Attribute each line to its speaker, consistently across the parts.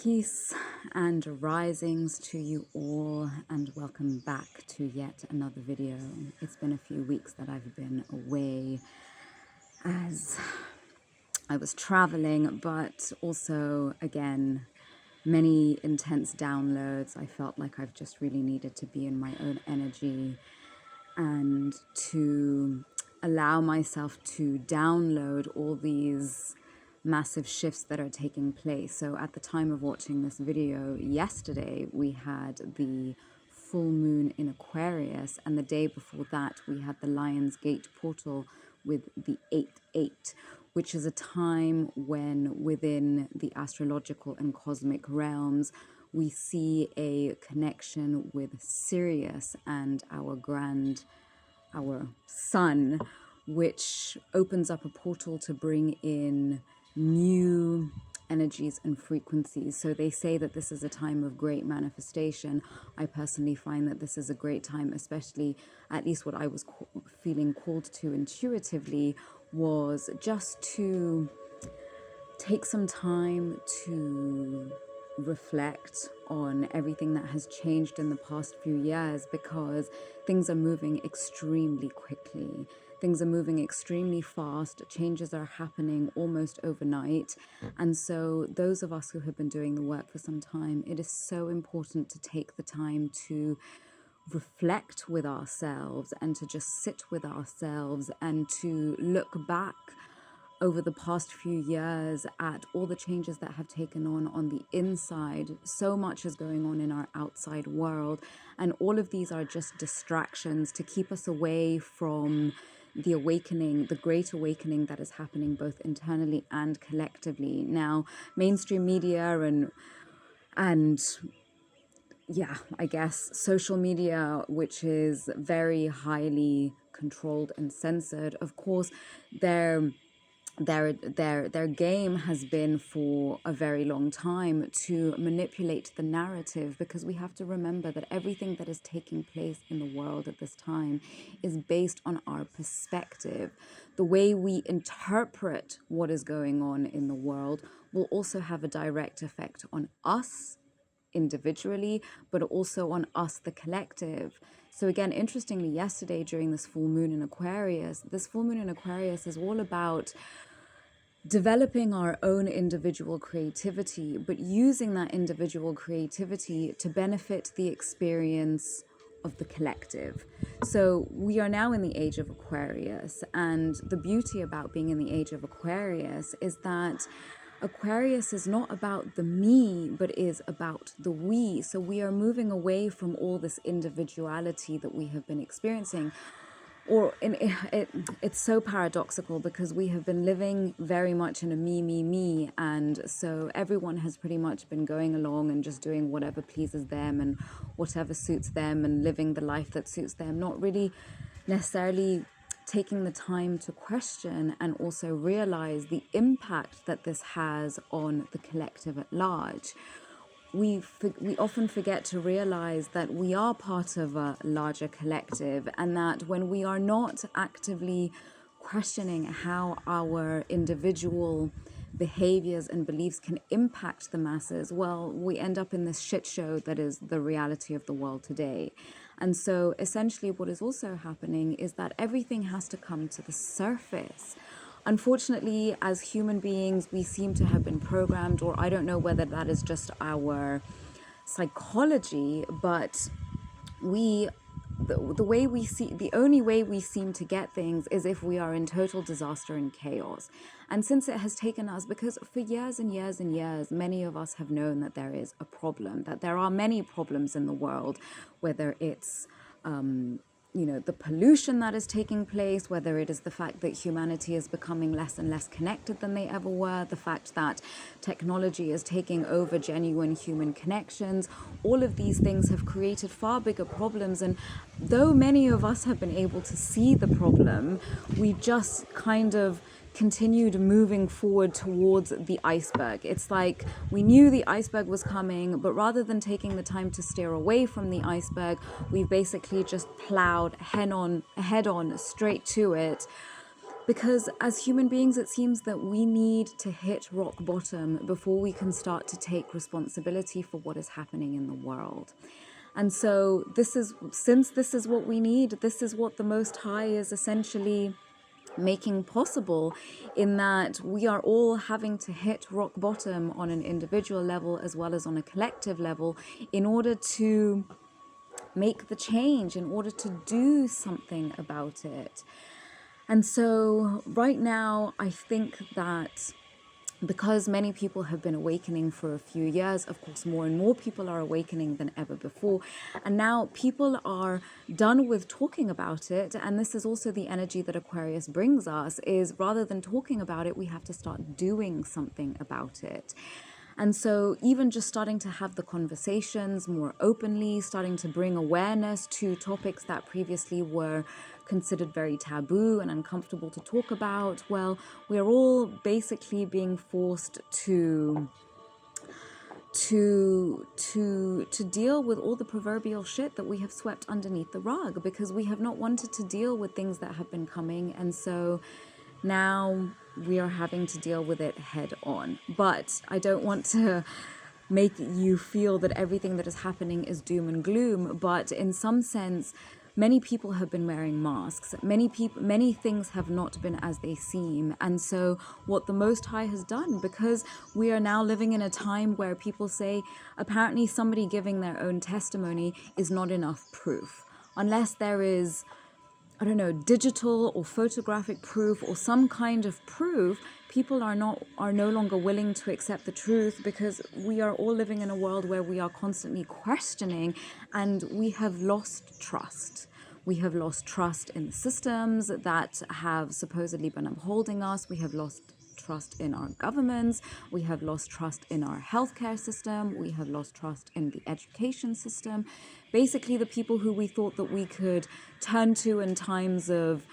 Speaker 1: Peace and risings to you all, and welcome back to yet another video. It's been a few weeks that I've been away as I was traveling, but also, again, many intense downloads. I felt like I've just really needed to be in my own energy and to allow myself to download all these massive shifts that are taking place. So at the time of watching this video yesterday, we had the full moon in Aquarius, and the day before that we had the Lion's Gate portal with the 8/8, which is a time when within the astrological and cosmic realms we see a connection with Sirius and our sun, which opens up a portal to bring in new energies and frequencies. So they say that this is a time of great manifestation. I personally find that this is a great time, especially at least what I was feeling called to intuitively was just to take some time to reflect on everything that has changed in the past few years, because things are moving extremely quickly. Things are moving extremely fast. Changes are happening almost overnight. And so those of us who have been doing the work for some time, it is so important to take the time to reflect with ourselves and to just sit with ourselves and to look back over the past few years at all the changes that have taken on the inside. So much is going on in our outside world, and all of these are just distractions to keep us away from the awakening, the great awakening that is happening both internally and collectively. Now, mainstream media and I guess social media, which is very highly controlled and censored, of course, their game has been for a very long time to manipulate the narrative, because we have to remember that everything that is taking place in the world at this time is based on our perspective. The way we interpret what is going on in the world will also have a direct effect on us individually, but also on us, the collective. So again, interestingly, yesterday during this full moon in Aquarius, is all about developing our own individual creativity, but using that individual creativity to benefit the experience of the collective. So we are now in the age of Aquarius, and the beauty about being in the age of Aquarius is that Aquarius is not about the me, but is about the we. So we are moving away from all this individuality that we have been experiencing. It's so paradoxical, because we have been living very much in a me, and so everyone has pretty much been going along and just doing whatever pleases them and whatever suits them and living the life that suits them, not really necessarily taking the time to question and also realize the impact that this has on the collective at large. We often forget to realize that we are part of a larger collective, and that when we are not actively questioning how our individual behaviors and beliefs can impact the masses, well, we end up in this shit show that is the reality of the world today. And so essentially what is also happening is that everything has to come to the surface. Unfortunately, as human beings, we seem to have been programmed, or I don't know whether that is just our psychology, but the only way we seem to get things is if we are in total disaster and chaos. And since it has taken us, because for years and years and years, many of us have known that there is a problem, that there are many problems in the world, whether it's the pollution that is taking place, whether it is the fact that humanity is becoming less and less connected than they ever were, the fact that technology is taking over genuine human connections. All of these things have created far bigger problems, and though many of us have been able to see the problem, we just kind of continued moving forward towards the iceberg. It's like we knew the iceberg was coming, but rather than taking the time to steer away from the iceberg, we've basically just plowed head on straight to it, Because as human beings, it seems that we need to hit rock bottom before we can start to take responsibility for what is happening in the world. And so since this is what we need, this is what the Most High is essentially making possible, in that we are all having to hit rock bottom on an individual level as well as on a collective level in order to make the change, in order to do something about it. And so right now, I think that because many people have been awakening for a few years, of course, more and more people are awakening than ever before. And now people are done with talking about it. And this is also the energy that Aquarius brings us, is rather than talking about it, we have to start doing something about it. And so even just starting to have the conversations more openly, starting to bring awareness to topics that previously were considered very taboo and uncomfortable to talk about, well, we are all basically being forced to deal with all the proverbial shit that we have swept underneath the rug, because we have not wanted to deal with things that have been coming. And so now we are having to deal with it head on. But I don't want to make you feel that everything that is happening is doom and gloom. But in some sense, many people have been wearing masks. Many things have not been as they seem. And so what the Most High has done, because we are now living in a time where people say apparently somebody giving their own testimony is not enough proof. Unless there is, I don't know, digital or photographic proof or some kind of proof, people are no longer willing to accept the truth, because we are all living in a world where we are constantly questioning, and we have lost trust. We have lost trust in the systems that have supposedly been upholding us. We have lost trust in our governments. We have lost trust in our healthcare system. We have lost trust in the education system. Basically, the people who we thought that we could turn to in times of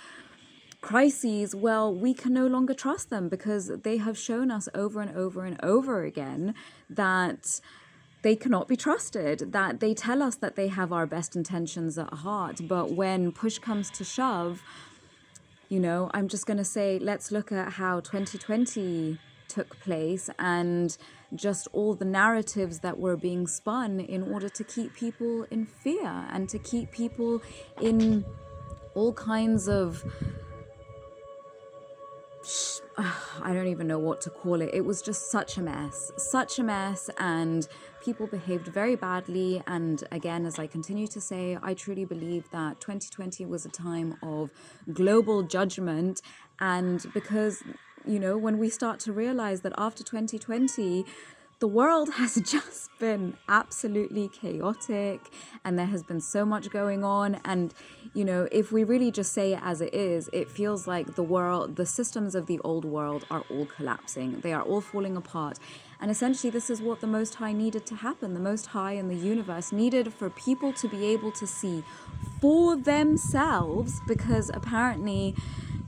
Speaker 1: crises, well, we can no longer trust them, because they have shown us over and over and over again that they cannot be trusted, that they tell us that they have our best intentions at heart, but when push comes to shove, you know, I'm just going to say, let's look at how 2020 took place and just all the narratives that were being spun in order to keep people in fear and to keep people in all kinds of, I don't even know what to call it. It was just such a mess, and people behaved very badly. And again, as I continue to say, I truly believe that 2020 was a time of global judgment. And because, you know, when we start to realize that after 2020, the world has just been absolutely chaotic, and there has been so much going on. And, you know, if we really just say it as it is, it feels like the systems of the old world are all collapsing. They are all falling apart. And essentially, this is what the Most High needed to happen. The Most High and the universe needed for people to be able to see for themselves, because apparently,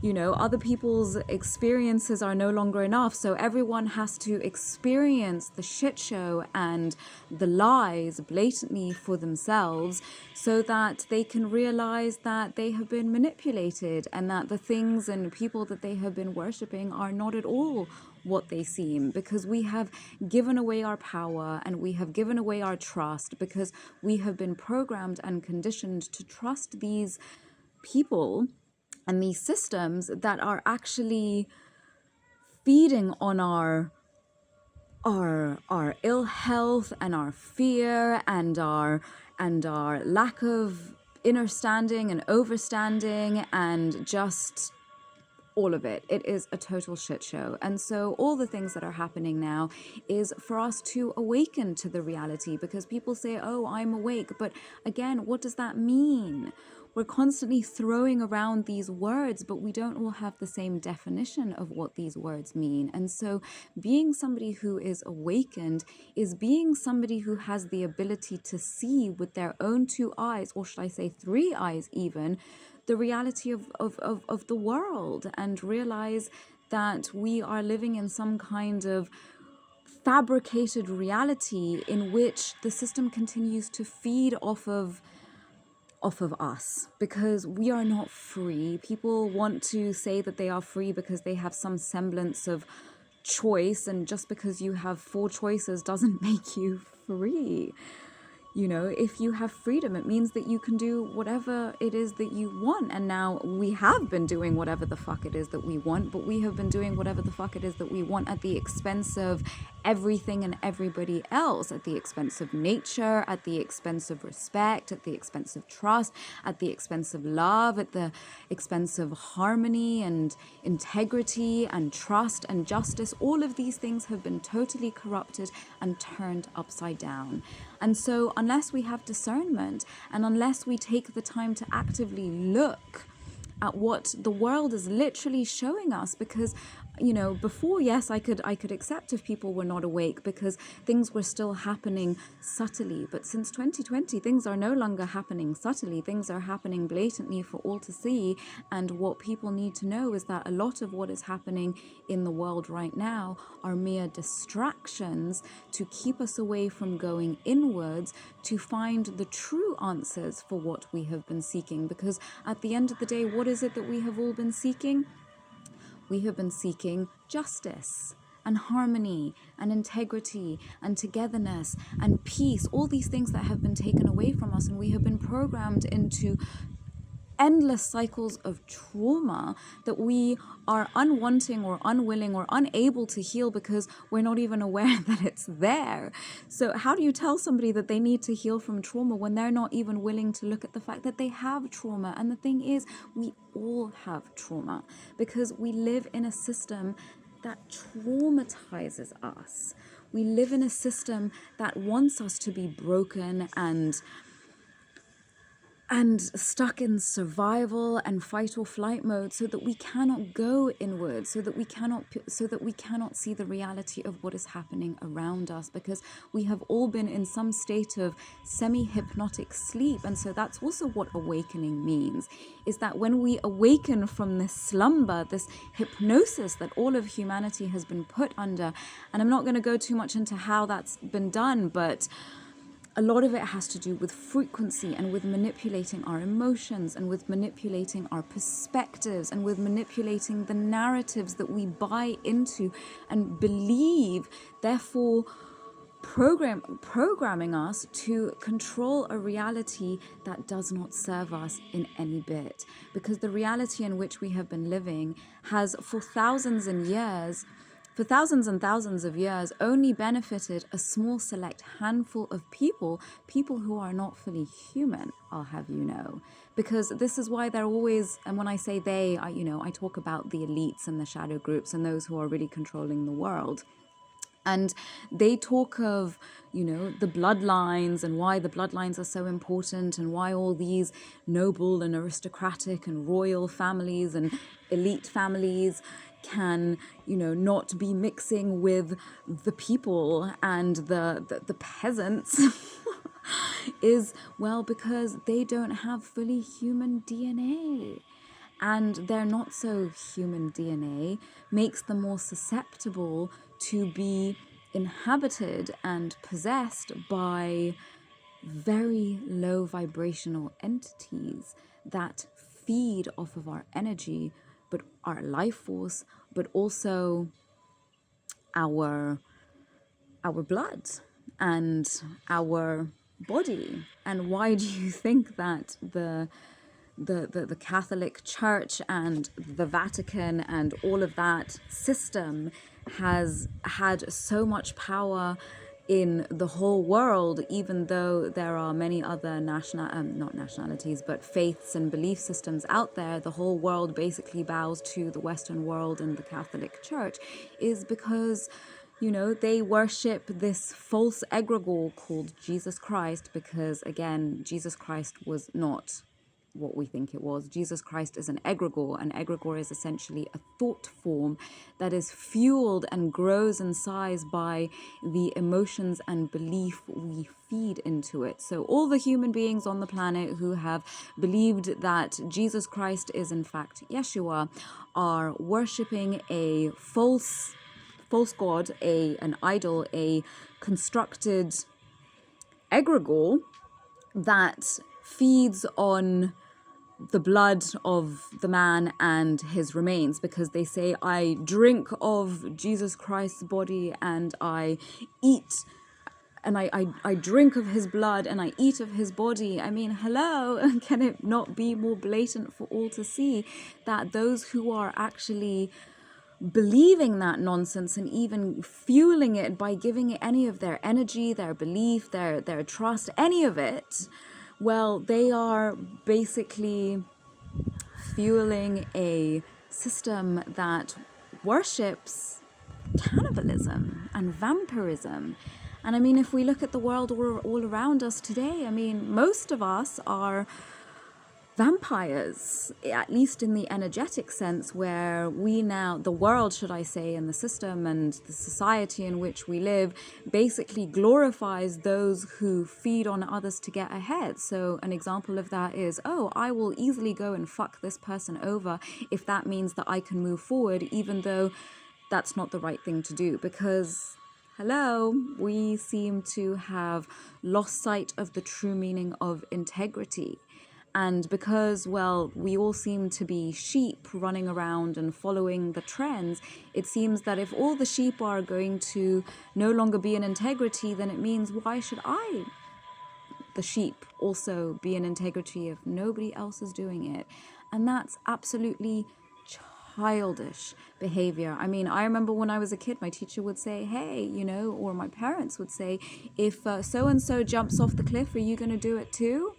Speaker 1: you know, other people's experiences are no longer enough. So everyone has to experience the shit show and the lies blatantly for themselves, so that they can realize that they have been manipulated, and that the things and people that they have been worshipping are not at all what they seem, because we have given away our power and we have given away our trust, because we have been programmed and conditioned to trust these people and these systems that are actually feeding on our ill health and our fear and our lack of understanding and overstanding, and just all of it. It is a total shit show. And so all the things that are happening now is for us to awaken to the reality, because people say, oh, I'm awake. But again, what does that mean? We're constantly throwing around these words, but we don't all have the same definition of what these words mean. And so being somebody who is awakened is being somebody who has the ability to see with their own two eyes, or should I say three eyes even, the reality of the world, and realize that we are living in some kind of fabricated reality in which the system continues to feed off of off of us, because we are not free. People want to say that they are free because they have some semblance of choice, and just because you have 4 choices doesn't make you free. You know, if you have freedom, it means that you can do whatever it is that you want. And now we have been doing whatever the fuck it is that we want, but we have been doing whatever the fuck it is that we want at the expense of everything and everybody else, at the expense of nature, at the expense of respect, at the expense of trust, at the expense of love, at the expense of harmony and integrity and trust and justice. All of these things have been totally corrupted and turned upside down. And so unless we have discernment, and unless we take the time to actively look at what the world is literally showing us, because, you know, before, yes, I could accept if people were not awake because things were still happening subtly. But since 2020, things are no longer happening subtly. Things are happening blatantly for all to see. And what people need to know is that a lot of what is happening in the world right now are mere distractions to keep us away from going inwards to find the true answers for what we have been seeking. Because at the end of the day, what is it that we have all been seeking? We have been seeking justice and harmony and integrity and togetherness and peace, all these things that have been taken away from us, and we have been programmed into endless cycles of trauma that we are unwanting or unwilling or unable to heal because we're not even aware that it's there. So how do you tell somebody that they need to heal from trauma when they're not even willing to look at the fact that they have trauma? And the thing is, we all have trauma because we live in a system that traumatizes us. We live in a system that wants us to be broken and stuck in survival and fight or flight mode, so that we cannot go inward, so that we cannot see the reality of what is happening around us, because we have all been in some state of semi-hypnotic sleep. And so that's also what awakening means, is that when we awaken from this slumber, this hypnosis that all of humanity has been put under, and I'm not going to go too much into how that's been done, but a lot of it has to do with frequency and with manipulating our emotions and with manipulating our perspectives and with manipulating the narratives that we buy into and believe, therefore programming us to control a reality that does not serve us in any bit. Because the reality in which we have been living has for thousands and thousands of years only benefited a small select handful of people who are not fully human, I'll have you know. Because this is why they're always, and when I say they, I talk about the elites and the shadow groups and those who are really controlling the world. And they talk of, the bloodlines and why the bloodlines are so important and why all these noble and aristocratic and royal families and elite families can, not be mixing with the people and the peasants is, well, because they don't have fully human DNA. And their not so human DNA makes them more susceptible to be inhabited and possessed by very low vibrational entities that feed off of our energy, but our life force, but also our blood and our body. And why do you think that the Catholic Church and the Vatican and all of that system has had so much power in the whole world, even though there are many other not nationalities, but faiths and belief systems out there? The whole world basically bows to the Western world and the Catholic Church, is because they worship this false egregore called Jesus Christ, because again, Jesus Christ was not what we think it was. Jesus Christ is an egregore. An egregore is essentially a thought form that is fueled and grows in size by the emotions and belief we feed into it. So all the human beings on the planet who have believed that Jesus Christ is in fact Yeshua are worshipping a false god, an idol, a constructed egregore that feeds on the blood of the man and his remains, because they say, I drink of Jesus Christ's body and I eat and I drink of his blood and I eat of his body. I mean, hello, can it not be more blatant for all to see that those who are actually believing that nonsense and even fueling it by giving it any of their energy, their belief, their trust, any of it, well, they are basically fueling a system that worships cannibalism and vampirism. And I mean, if we look at the world all around us today, I mean, most of us are vampires, at least in the energetic sense, where we now, the world, should I say, and the system and the society in which we live basically glorifies those who feed on others to get ahead. So an example of that is, oh, I will easily go and fuck this person over if that means that I can move forward, even though that's not the right thing to do, because hello, we seem to have lost sight of the true meaning of integrity. And because, well, we all seem to be sheep running around and following the trends, it seems that if all the sheep are going to no longer be in integrity, then it means, why should I, the sheep, also be in integrity if nobody else is doing it? And that's absolutely childish behavior. I mean, I remember when I was a kid, my teacher would say, hey, you know, or my parents would say, if so-and-so jumps off the cliff, are you going to do it too?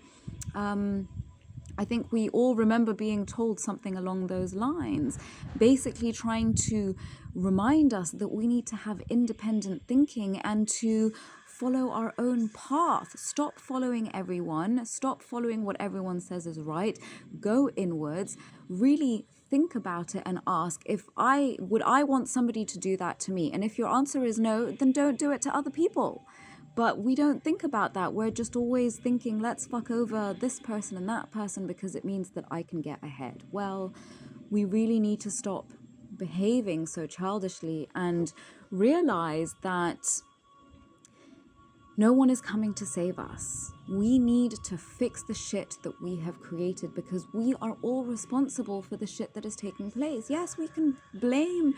Speaker 1: I think we all remember being told something along those lines, basically trying to remind us that we need to have independent thinking and to follow our own path. Stop following everyone. Stop following what everyone says is right. Go inwards. Really think about it and ask, would I want somebody to do that to me? And if your answer is no, then don't do it to other people. But we don't think about that. We're just always thinking, let's fuck over this person and that person because it means that I can get ahead. Well, we really need to stop behaving so childishly and realize that no one is coming to save us. We need to fix the shit that we have created because we are all responsible for the shit that is taking place. Yes, we can blame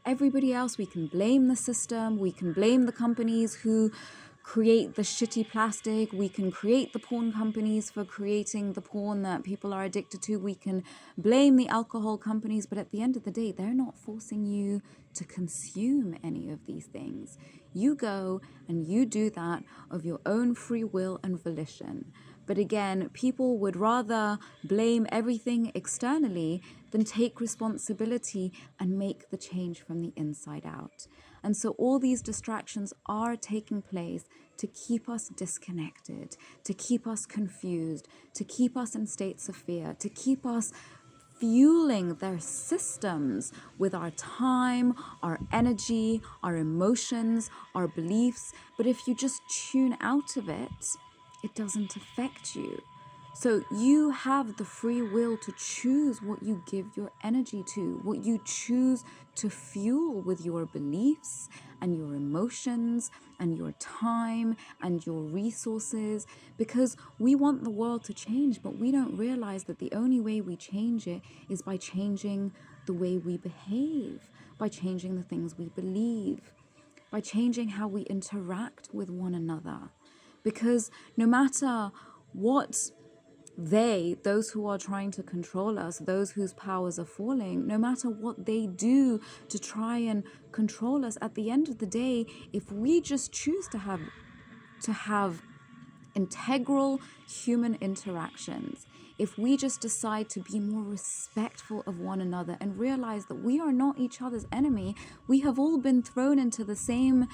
Speaker 1: everybody else. We can blame the system. We can blame the companies who create the shitty plastic. We can create the porn companies for creating the porn that people are addicted to. We can blame the alcohol companies, but at the end of the day, they're not forcing you to consume any of these things. You go and you do that of your own free will and volition. But again, people would rather blame everything externally than take responsibility and make the change from the inside out. And so all these distractions are taking place to keep us disconnected, to keep us confused, to keep us in states of fear, to keep us fueling their systems with our time, our energy, our emotions, our beliefs. But if you just tune out of it, it doesn't affect you. So you have the free will to choose what you give your energy to, what you choose to fuel with your beliefs and your emotions and your time and your resources, because we want the world to change, but we don't realize that the only way we change it is by changing the way we behave, by changing the things we believe, by changing how we interact with one another. Because no matter what those who are trying to control us, those whose powers are falling, no matter what they do to try and control us, at the end of the day, if we just choose to have integral human interactions, if we just decide to be more respectful of one another and realize that we are not each other's enemy, we have all been thrown into the same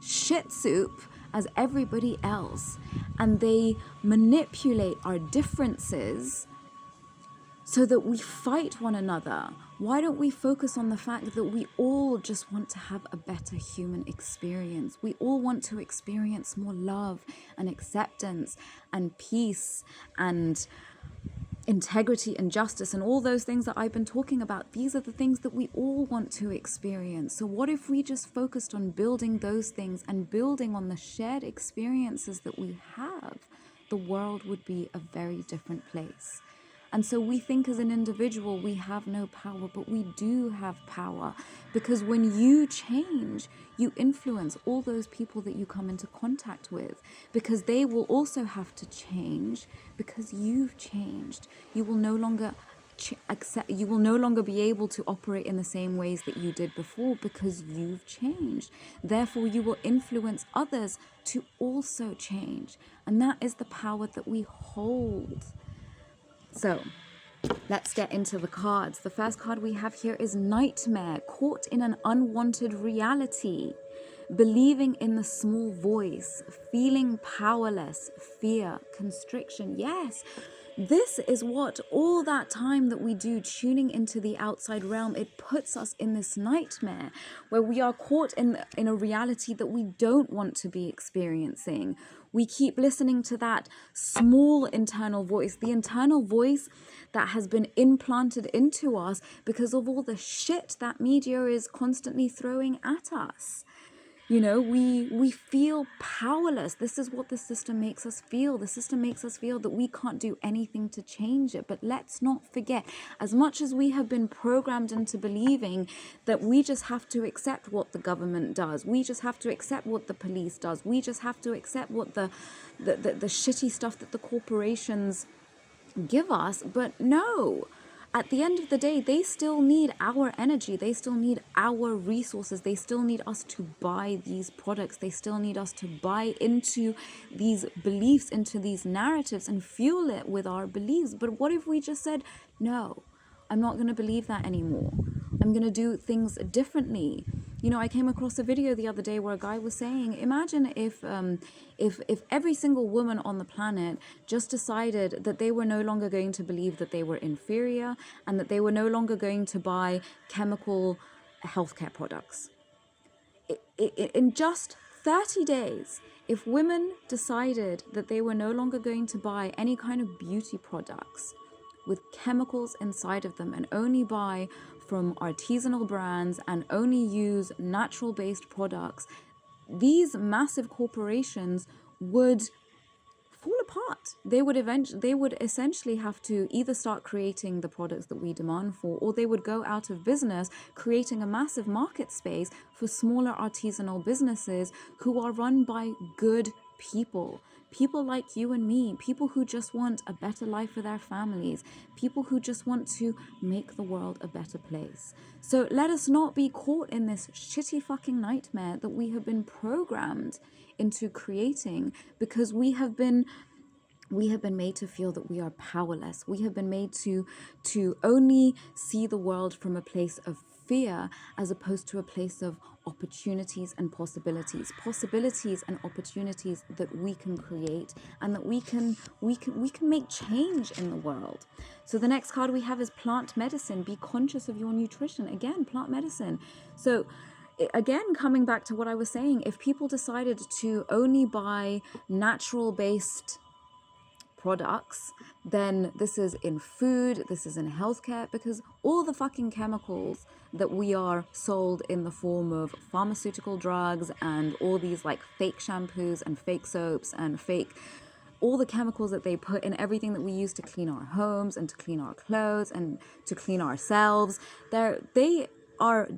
Speaker 1: shit soup as everybody else, and they manipulate our differences so that we fight one another. Why don't we focus on the fact that we all just want to have a better human experience? We all want to experience more love and acceptance and peace and integrity and justice and all those things that I've been talking about. These are the things that we all want to experience. So what if we just focused on building those things and building on the shared experiences that we have? the world would be a very different place. And so we think as an individual we have no power, but we do have power, because when you change, you influence all those people that you come into contact with, because they will also have to change because you've changed. You will no longer you will no longer be able to operate in the same ways that you did before because you've changed. Therefore, you will influence others to also change. And that is the power that we hold. So let's get into the cards. The first card we have here is Nightmare, caught in an unwanted reality, believing in the small voice, feeling powerless, fear, constriction. Yes, this is what all that time that we do tuning into the outside realm, it puts us in this nightmare where we are caught in a reality that we don't want to be experiencing. We keep listening to that small internal voice, the internal voice that has been implanted into us because of all the shit that media is constantly throwing at us. You know, we feel powerless. This is what the system makes us feel. The system makes us feel that we can't do anything to change it. But let's not forget, as much as we have been programmed into believing that we just have to accept what the government does, we just have to accept what the police does, we just have to accept what the shitty stuff that the corporations give us. But no, at the end of the day, they still need our energy. They still need our resources. They still need us to buy these products. They still need us to buy into these beliefs, into these narratives, and fuel it with our beliefs. But what if we just said, no, I'm not going to believe that anymore. I'm going to do things differently. You know, I came across a video the other day where a guy was saying, imagine if every single woman on the planet just decided that they were no longer going to believe that they were inferior and that they were no longer going to buy chemical healthcare products. In just 30 days, if women decided that they were no longer going to buy any kind of beauty products with chemicals inside of them and only buy from artisanal brands and only use natural-based products, these massive corporations would fall apart. They would essentially have to either start creating the products that we demand for, or they would go out of business, creating a massive market space for smaller artisanal businesses who are run by good people. People like you and me, people who just want a better life for their families, people who just want to make the world a better place. So let us not be caught in this shitty fucking nightmare that we have been programmed into creating, because we have been made to feel that we are powerless. We have been made to only see the world from a place of fear as opposed to a place of opportunities and possibilities and opportunities that we can create and that we can make change in the world. So the next card we have is plant medicine. Be conscious of your nutrition. Again, plant medicine. So again, coming back to what I was saying, if people decided to only buy natural-based products, then this is in food, this is in healthcare, because all the fucking chemicals that we are sold in the form of pharmaceutical drugs and all these like fake shampoos and fake soaps and all the chemicals that they put in everything that we use to clean our homes and to clean our clothes and to clean ourselves, they are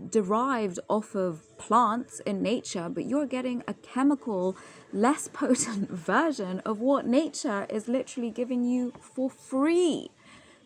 Speaker 1: derived off of plants in nature, but you're getting a chemical, less potent version of what nature is literally giving you for free.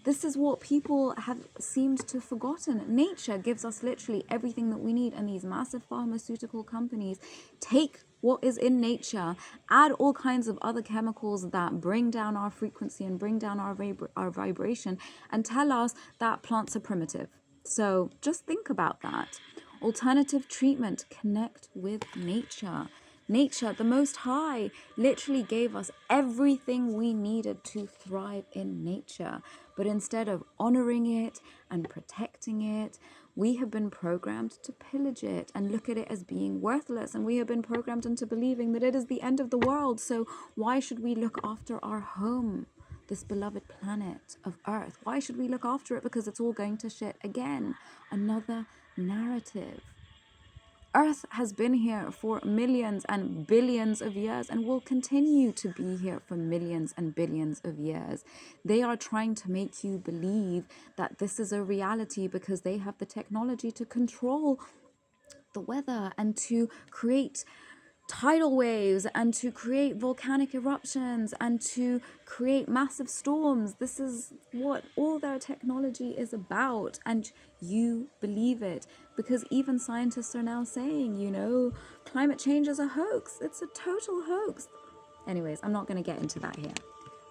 Speaker 1: This is what people have seemed to have forgotten. Nature gives us literally everything that we need, and these massive pharmaceutical companies take what is in nature, add all kinds of other chemicals that bring down our frequency and bring down our vibration, and tell us that plants are primitive. So just think about that. Alternative treatment, connect with nature. Nature, the Most High, literally gave us everything we needed to thrive in nature. But instead of honoring it and protecting it, we have been programmed to pillage it and look at it as being worthless. And we have been programmed into believing that it is the end of the world. So why should we look after our home, this beloved planet of Earth? Why should we look after it? Because it's all going to shit again. Another narrative. Earth has been here for millions and billions of years and will continue to be here for millions and billions of years. They are trying to make you believe that this is a reality because they have the technology to control the weather and to create tidal waves and to create volcanic eruptions and to create massive storms. This is what all their technology is about, and you believe it because even scientists are now saying, you know, climate change is a hoax. It's a total hoax. Anyways, I'm not going to get into that here.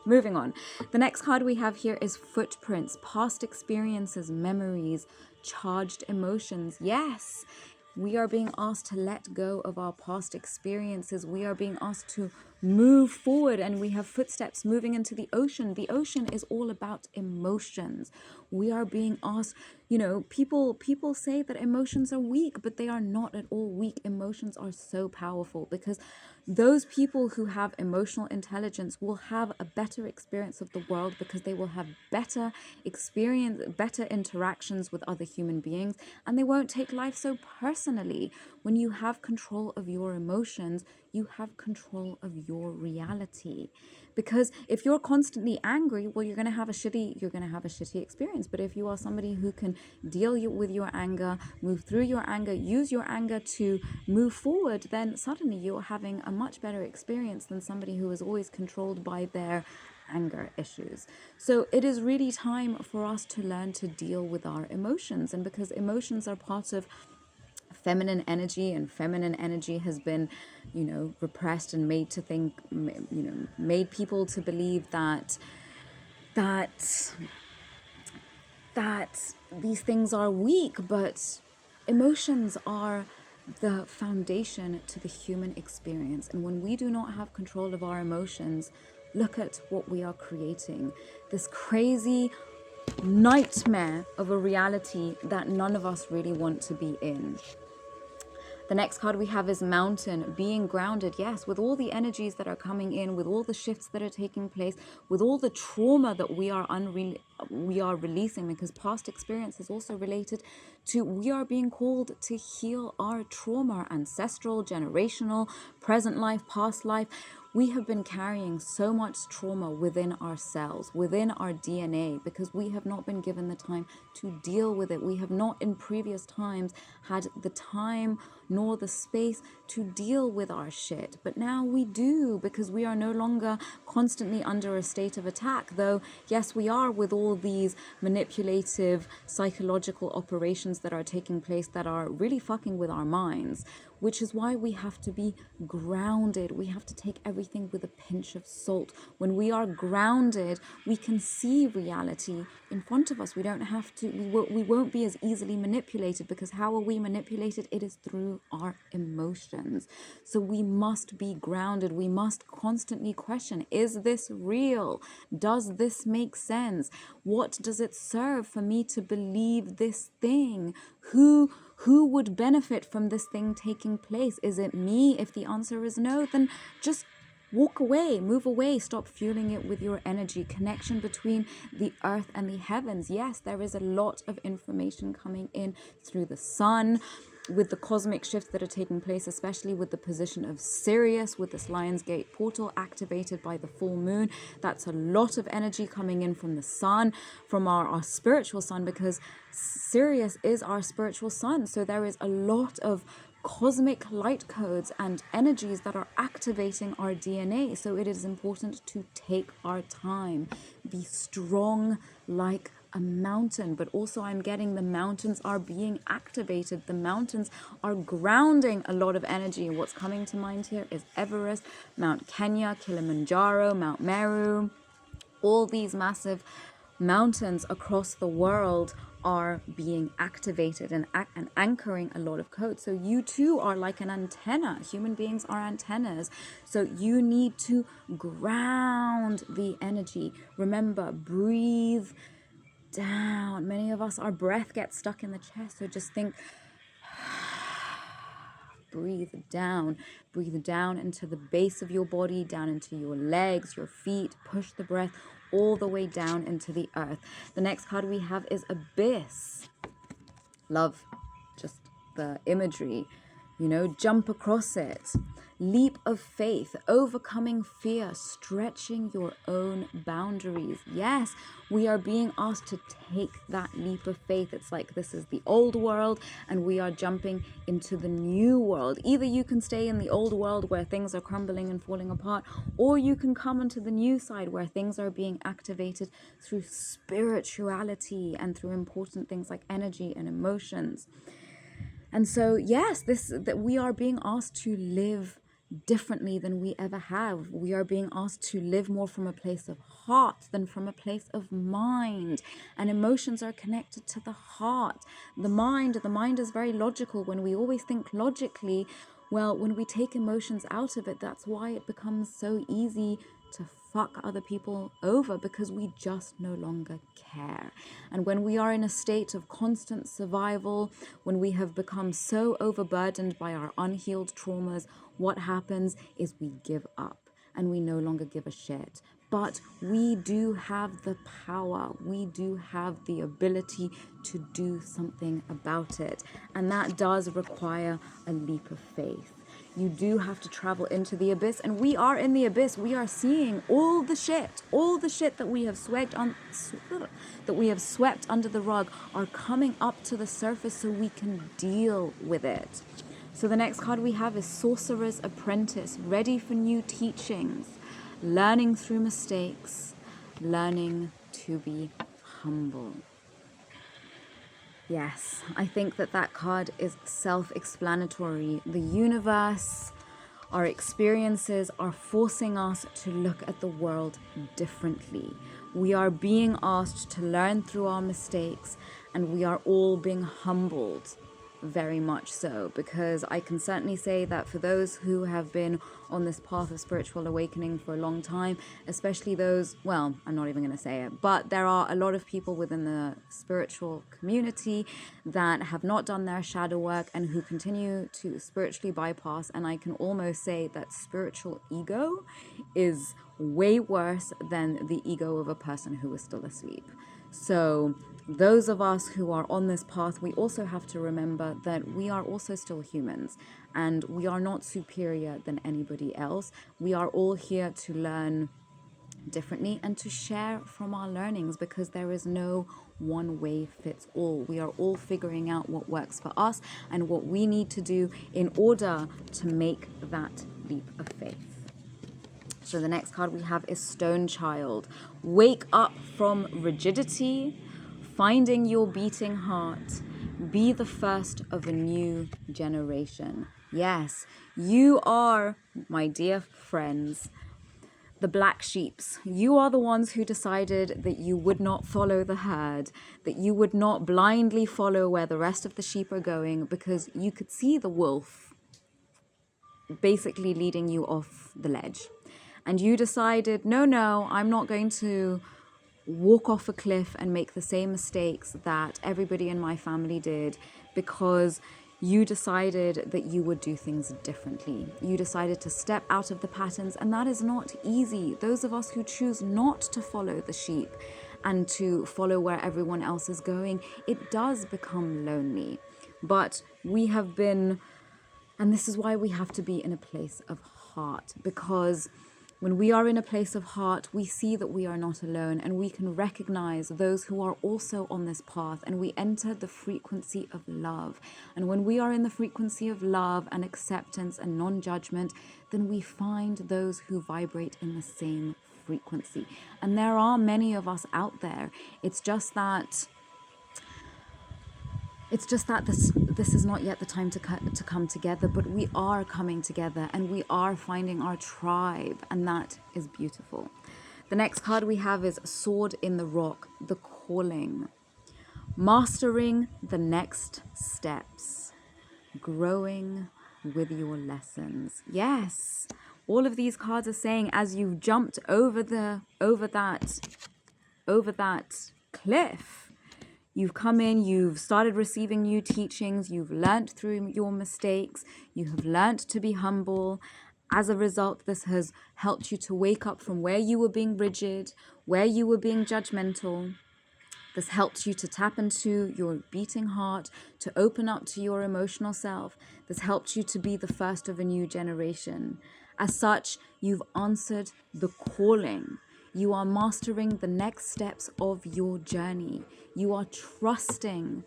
Speaker 1: Moving on. The next card we have here is footprints, past experiences, memories, charged emotions. Yes, we are being asked to let go of our past experiences. We are being asked to move forward, and we have footsteps moving into the ocean. The ocean is all about emotions. We are being asked, you know, people say that emotions are weak, but they are not at all weak. Emotions are so powerful because those people who have emotional intelligence will have a better experience of the world because they will have better experience, better interactions with other human beings, and they won't take life so personally. When you have control of your emotions, you have control of your reality. Because if you're constantly angry, well, you're going to have a shitty experience. But if you are somebody who can deal with your anger, move through your anger, use your anger to move forward, then suddenly you're having a much better experience than somebody who is always controlled by their anger issues. So it is really time for us to learn to deal with our emotions. And because emotions are part of feminine energy, and feminine energy has been, you know, repressed and made to think, you know, made people to believe that these things are weak, but emotions are the foundation to the human experience. And when we do not have control of our emotions, look at what we are creating. This crazy nightmare of a reality that none of us really want to be in. The next card we have is Mountain, being grounded. Yes, with all the energies that are coming in, with all the shifts that are taking place, with all the trauma that we are releasing, because past experience is also related to, we are being called to heal our trauma, ancestral, generational, present life, past life. We have been carrying so much trauma within ourselves, within our DNA, because we have not been given the time to deal with it. We have not in previous times had the time nor the space to deal with our shit. But now we do, because we are no longer constantly under a state of attack. Though, yes, we are, with all these manipulative psychological operations that are taking place that are really fucking with our minds. Which is why we have to be grounded. We have to take everything with a pinch of salt. When we are grounded, we can see reality in front of us. We don't have to, we won't be as easily manipulated, because how are we manipulated? It is through our emotions. So we must be grounded. We must constantly question, is this real? Does this make sense? What does it serve for me to believe this thing? Who would benefit from this thing taking place? Is it me? If the answer is no, then just walk away, move away, stop fueling it with your energy. Connection between the earth and the heavens. Yes, there is a lot of information coming in through the sun, with the cosmic shifts that are taking place, especially with the position of Sirius, with this Lionsgate portal activated by the full moon. That's a lot of energy coming in from the sun, from our spiritual sun, because Sirius is our spiritual sun. So there is a lot of cosmic light codes and energies that are activating our DNA. So it is important to take our time, be strong like a mountain. But also I'm getting the mountains are being activated. The mountains are grounding a lot of energy. And what's coming to mind here is Everest, Mount Kenya, Kilimanjaro, Mount Meru. All these massive mountains across the world are being activated and anchoring a lot of code. So you too are like an antenna. Human beings are antennas. So you need to ground the energy. Remember, breathe down. Many of us, our breath gets stuck in the chest. So just think, breathe down into the base of your body, down into your legs, your feet. Push the breath all the way down into the earth. The next card we have is Abyss. Love just the imagery. jump across it. Leap of faith, overcoming fear, stretching your own boundaries. Yes, we are being asked to take that leap of faith. It's like this is the old world and we are jumping into the new world. Either you can stay in the old world where things are crumbling and falling apart, or you can come onto the new side where things are being activated through spirituality and through important things like energy and emotions. And so, yes, that we are being asked to live differently than we ever have. We are being asked to live more from a place of heart than from a place of mind. And emotions are connected to the heart. The mind is very logical. When we always think logically, well, when we take emotions out of it, that's why it becomes so easy to fuck other people over, because we just no longer care. And when we are in a state of constant survival, when we have become so overburdened by our unhealed traumas, what happens is we give up and we no longer give a shit. But we do have the power, we do have the ability to do something about it. And that does require a leap of faith. You do have to travel into the abyss, and we are in the abyss. We are seeing all the shit that we have swept under the rug are coming up to the surface so we can deal with it. So the next card we have is Sorcerer's Apprentice, ready for new teachings, learning through mistakes, learning to be humble. Yes, I think that card is self-explanatory. The universe, our experiences are forcing us to look at the world differently. We are being asked to learn through our mistakes, and we are all being humbled. Very much so, because I can certainly say that for those who have been on this path of spiritual awakening for a long time, especially those, well, I'm not even going to say it, but there are a lot of people within the spiritual community that have not done their shadow work and who continue to spiritually bypass. And I can almost say that spiritual ego is way worse than the ego of a person who is still asleep. So those of us who are on this path, we also have to remember that we are also still humans and we are not superior than anybody else. We are all here to learn differently and to share from our learnings, because there is no one way fits all. We are all figuring out what works for us and what we need to do in order to make that leap of faith. So the next card we have is Stone Child. Wake up from rigidity, finding your beating heart. Be the first of a new generation. Yes, you are, my dear friends, the black sheeps. You are the ones who decided that you would not follow the herd, that you would not blindly follow where the rest of the sheep are going, because you could see the wolf basically leading you off the ledge. And you decided, no, I'm not going to walk off a cliff and make the same mistakes that everybody in my family did, because you decided that you would do things differently. You decided to step out of the patterns, and that is not easy. Those of us who choose not to follow the sheep and to follow where everyone else is going, it does become lonely. But we have been, and this is why we have to be in a place of heart, because when we are in a place of heart, we see that we are not alone, and we can recognize those who are also on this path, and we enter the frequency of love. And when we are in the frequency of love and acceptance and non-judgment, then we find those who vibrate in the same frequency. And there are many of us out there. It's just that this is not yet the time to come together, but we are coming together and we are finding our tribe, and that is beautiful. The next card we have is Sword in the Rock, the calling. Mastering the next steps, growing with your lessons. Yes, all of these cards are saying as you've jumped over that cliff, you've come in, you've started receiving new teachings, you've learnt through your mistakes, you have learnt to be humble. As a result, this has helped you to wake up from where you were being rigid, where you were being judgmental, This helped you to tap into your beating heart, to open up to your emotional self. This helped you to be the first of a new generation. As such, you've answered the calling. You are mastering the next steps of your journey. You are trusting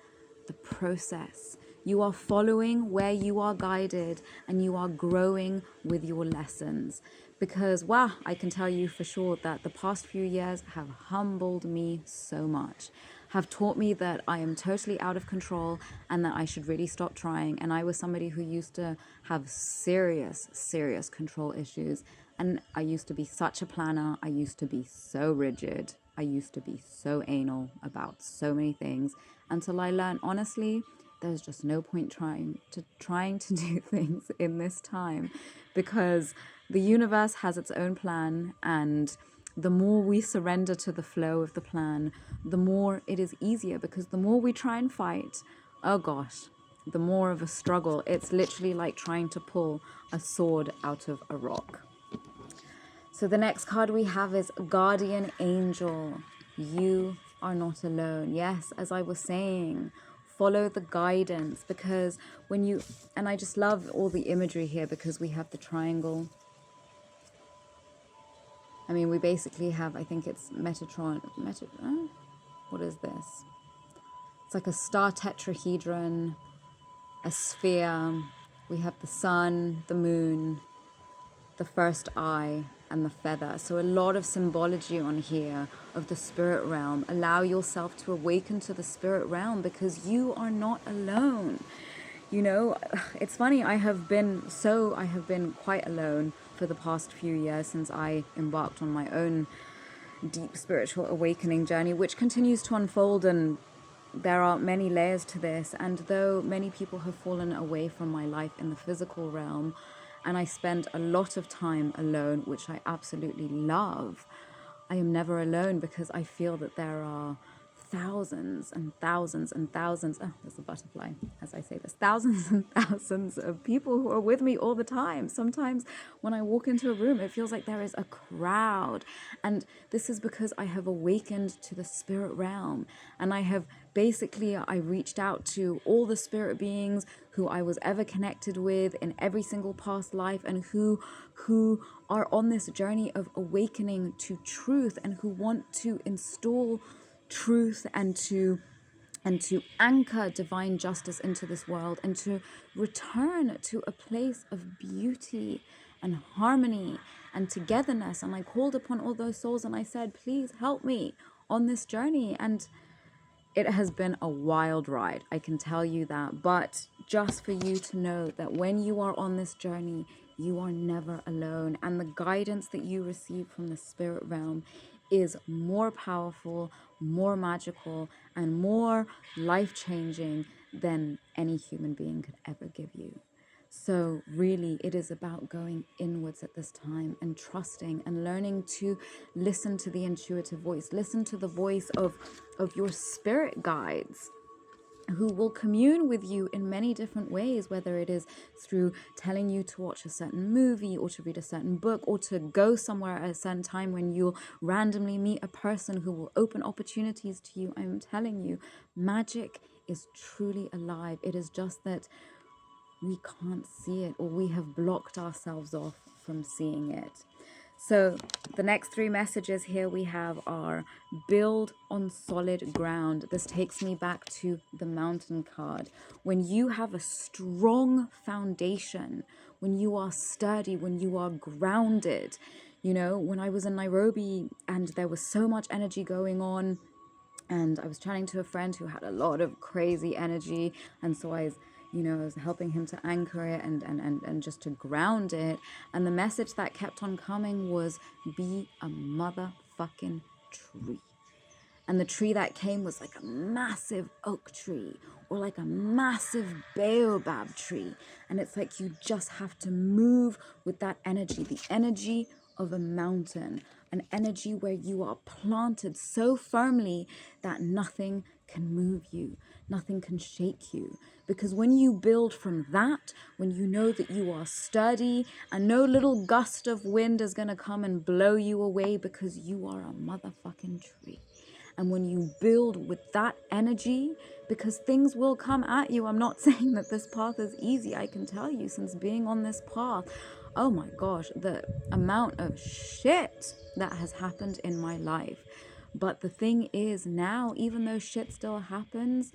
Speaker 1: the process. You are following where you are guided, and you are growing with your lessons. Because, wow, I can tell you for sure that the past few years have humbled me so much, have taught me that I am totally out of control and that I should really stop trying. And I was somebody who used to have serious, serious control issues. And I used to be such a planner. I used to be so rigid. I used to be so anal about so many things until I learned, honestly, there's just no point trying to do things in this time, because the universe has its own plan, and the more we surrender to the flow of the plan, the more it is easier, because the more we try and fight, oh gosh, the more of a struggle. It's literally like trying to pull a sword out of a rock. So the next card we have is Guardian Angel. You are not alone. Yes, as I was saying, follow the guidance, because when you, and I just love all the imagery here, because we have the triangle. I mean, we basically have, I think it's what is this? It's like a star tetrahedron, a sphere. We have the sun, the moon, the first eye, and the feather. So a lot of symbology on here of the spirit realm. Allow yourself to awaken to the spirit realm, because you are not alone. You know, it's funny, I have been quite alone for the past few years since I embarked on my own deep spiritual awakening journey, which continues to unfold, and there are many layers to this. And though many people have fallen away from my life in the physical realm, and I spend a lot of time alone, which I absolutely love, I am never alone, because I feel that there are thousands and thousands and thousands, oh, there's a butterfly as I say this, thousands and thousands of people who are with me all the time. Sometimes when I walk into a room, it feels like there is a crowd. And this is because I have awakened to the spirit realm, and I reached out to all the spirit beings who I was ever connected with in every single past life, and who are on this journey of awakening to truth, and who want to install truth, and to anchor divine justice into this world, and to return to a place of beauty and harmony and togetherness. And I called upon all those souls, and I said, please help me on this journey. And it has been a wild ride, I can tell you that. But just for you to know that when you are on this journey, you are never alone. And the guidance that you receive from the spirit realm is more powerful, more magical, and more life-changing than any human being could ever give you. So really, it is about going inwards at this time, and trusting and learning to listen to the intuitive voice, listen to the voice of your spirit guides, who will commune with you in many different ways, whether it is through telling you to watch a certain movie, or to read a certain book, or to go somewhere at a certain time when you'll randomly meet a person who will open opportunities to you. I'm telling you, magic is truly alive. It is just that we can't see it, or we have blocked ourselves off from seeing it. So the next three messages here we have are build on solid ground. This takes me back to the mountain card. When you have a strong foundation, when you are sturdy, when you are grounded. You know, when I was in Nairobi and there was so much energy going on, and I was chatting to a friend who had a lot of crazy energy, and so I was helping him to anchor it and just to ground it. And the message that kept on coming was, be a motherfucking tree. And the tree that came was like a massive oak tree, or like a massive baobab tree. And it's like you just have to move with that energy, the energy of a mountain, an energy where you are planted so firmly that nothing can move you, nothing can shake you. Because when you build from that, when you know that you are sturdy and no little gust of wind is going to come and blow you away, because you are a motherfucking tree. And when you build with that energy, because things will come at you. I'm not saying that this path is easy. I can tell you, since being on this path, oh my gosh, the amount of shit that has happened in my life. But the thing is now, even though shit still happens,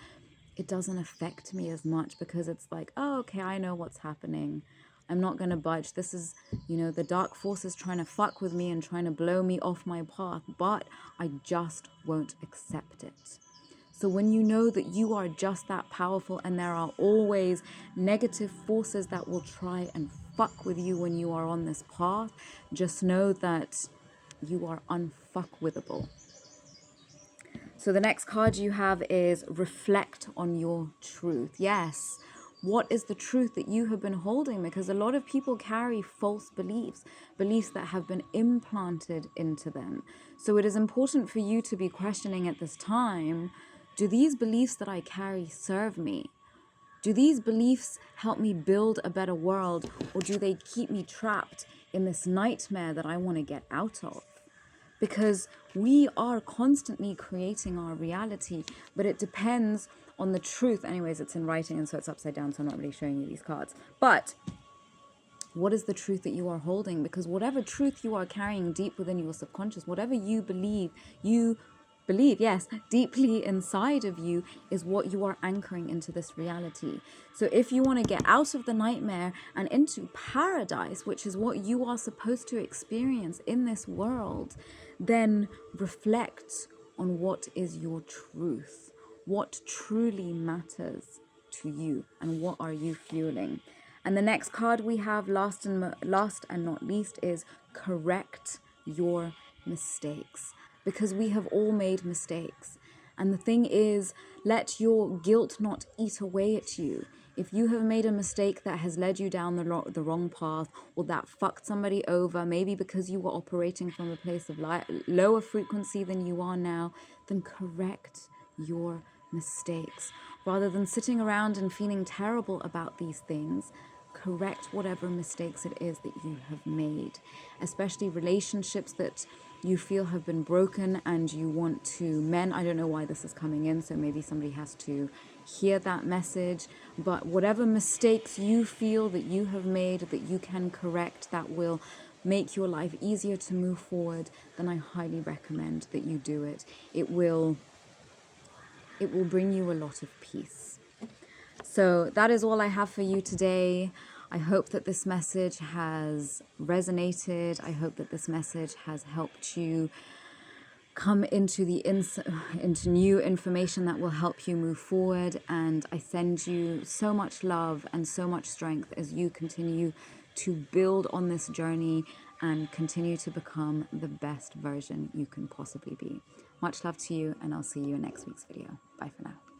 Speaker 1: it doesn't affect me as much, because it's like, oh, okay, I know what's happening. I'm not going to budge. This is, the dark forces trying to fuck with me and trying to blow me off my path, but I just won't accept it. So when you know that you are just that powerful, and there are always negative forces that will try and fuck with you when you are on this path, just know that you are unfuckwithable. So the next card you have is reflect on your truth. Yes. What is the truth that you have been holding? Because a lot of people carry false beliefs, beliefs that have been implanted into them. So it is important for you to be questioning at this time, do these beliefs that I carry serve me? Do these beliefs help me build a better world, or do they keep me trapped in this nightmare that I want to get out of? Because we are constantly creating our reality, but it depends on the truth. Anyways, it's in writing, and so it's upside down, so I'm not really showing you these cards. But what is the truth that you are holding? Because whatever truth you are carrying deep within your subconscious, whatever you believe, yes, deeply inside of you, is what you are anchoring into this reality. So if you want to get out of the nightmare and into paradise, which is what you are supposed to experience in this world, then reflect on what is your truth, what truly matters to you, and what are you fueling. And the next card we have, last and not least, is correct your mistakes, because we have all made mistakes. And the thing is, let your guilt not eat away at you. If you have made a mistake that has led you down the wrong path, or that fucked somebody over, maybe because you were operating from a place of lower frequency than you are now, then correct your mistakes. Rather than sitting around and feeling terrible about these things, correct whatever mistakes it is that you have made, especially relationships that you feel have been broken and you want to mend. I don't know why this is coming in, so maybe somebody has to hear that message. But whatever mistakes you feel that you have made that you can correct, that will make your life easier to move forward, then I highly recommend that you do it. It will bring you a lot of peace. So that is all I have for you today. I hope that this message has resonated. I hope that this message has helped you come into into new information that will help you move forward. And I send you so much love and so much strength as you continue to build on this journey and continue to become the best version you can possibly be. Much love to you, and I'll see you in next week's video. Bye for now.